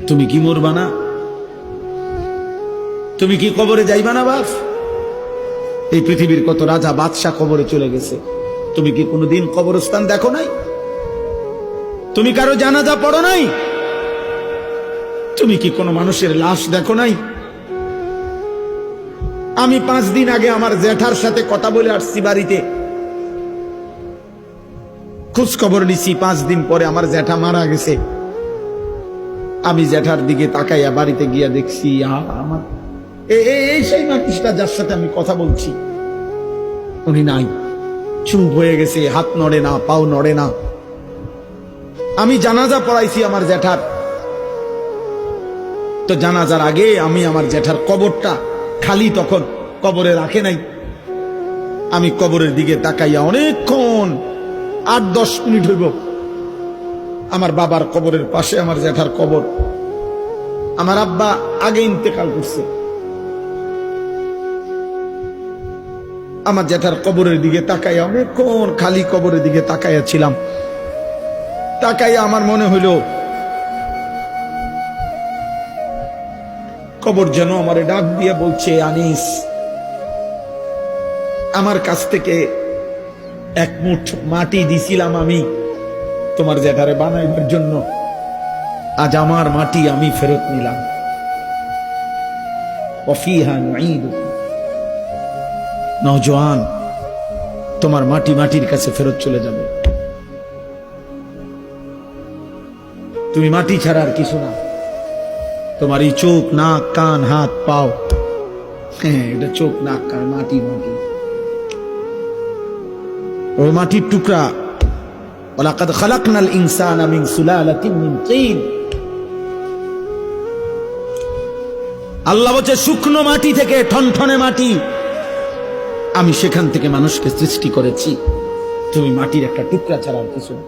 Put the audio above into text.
তুমি কি মরবা না? তুমি কি কবরে যাইবা না বাপ? এই পৃথিবীর কত রাজা বাদশাহ কবরে চলে গেছে, তুমি কি কোনোদিন কবরস্থান দেখো নাই? তুমি কারো জানাজা পড়ো নাই? তুমি কি কোনো মানুষের লাশ দেখো নাই? আমি 5 দিন আগে আমার জ্যাঠার সাথে কথা বলে আসছি, বাড়িতে খোঁজ খবর নিছি। 5 দিন পরে আমার জ্যাঠা মারা গেছে। আমি জ্যাঠার দিকে তাকাইয়া বাড়িতে গিয়া দেখছি আমার এই সেই মানুষটা যার সাথে আমি কথা বলছি, উনি নাই, চুপ হয়ে গেছে, হাত নড়ে না, পাও নড়ে না। আমি জানাজা পড়াইছি আমার জ্যাঠার, তো জানাজার আগে আমি আমার জ্যাঠার কবরটা খালি, তখন কবরে রাখে নাই। আমি কবরের দিকে তাকাইয়া অনেকক্ষণ 8-10 মিনিট হইব, আমার বাবার কবরের পাশে আমার জ্যাঠার কবর। আমার আব্বা আগে ইন্তেকাল করছে। আমার জ্যাঠার কবরের দিকে তাকাইয়া অনেকক্ষণ খালি কবরের দিকে তাকাইয়া ছিলাম। তাকাইয়া আমার মনে হইল কবর যেন আমারে ডাক দিয়ে বলছে, আনিস, আমার কাছ থেকে 1 মুঠ মাটি দিছিলাম আমি তোমার জ্যাঠারে বানাইবার জন্য, আজ আমার মাটি আমি ফেরত নিলাম। ওয়াফিহা নুঈদুকুম, নওজোয়ান, তোমার মাটি মাটির কাছে ফেরত চলে যাবে। তুমি মাটি ছাড়া আর কিছু না। তোমার এই চোখ, নাক, কান, হাত, পাও, হ্যাঁ, এটা চোখ, নাক, কান, মাটি মাটি, ওই মাটির টুকরা। ওয়ালাকাদ খালাকনাল ইনসানা মিন সুলালাতিন মিন তিন। আল্লাহ বলছে শুকনো মাটি থেকে, ঠনঠনে মাটি, আমি সেখান থেকে মানুষকে সৃষ্টি করেছি। তুমি মাটির একটা টুকরা ছাড়া আর কিছু না।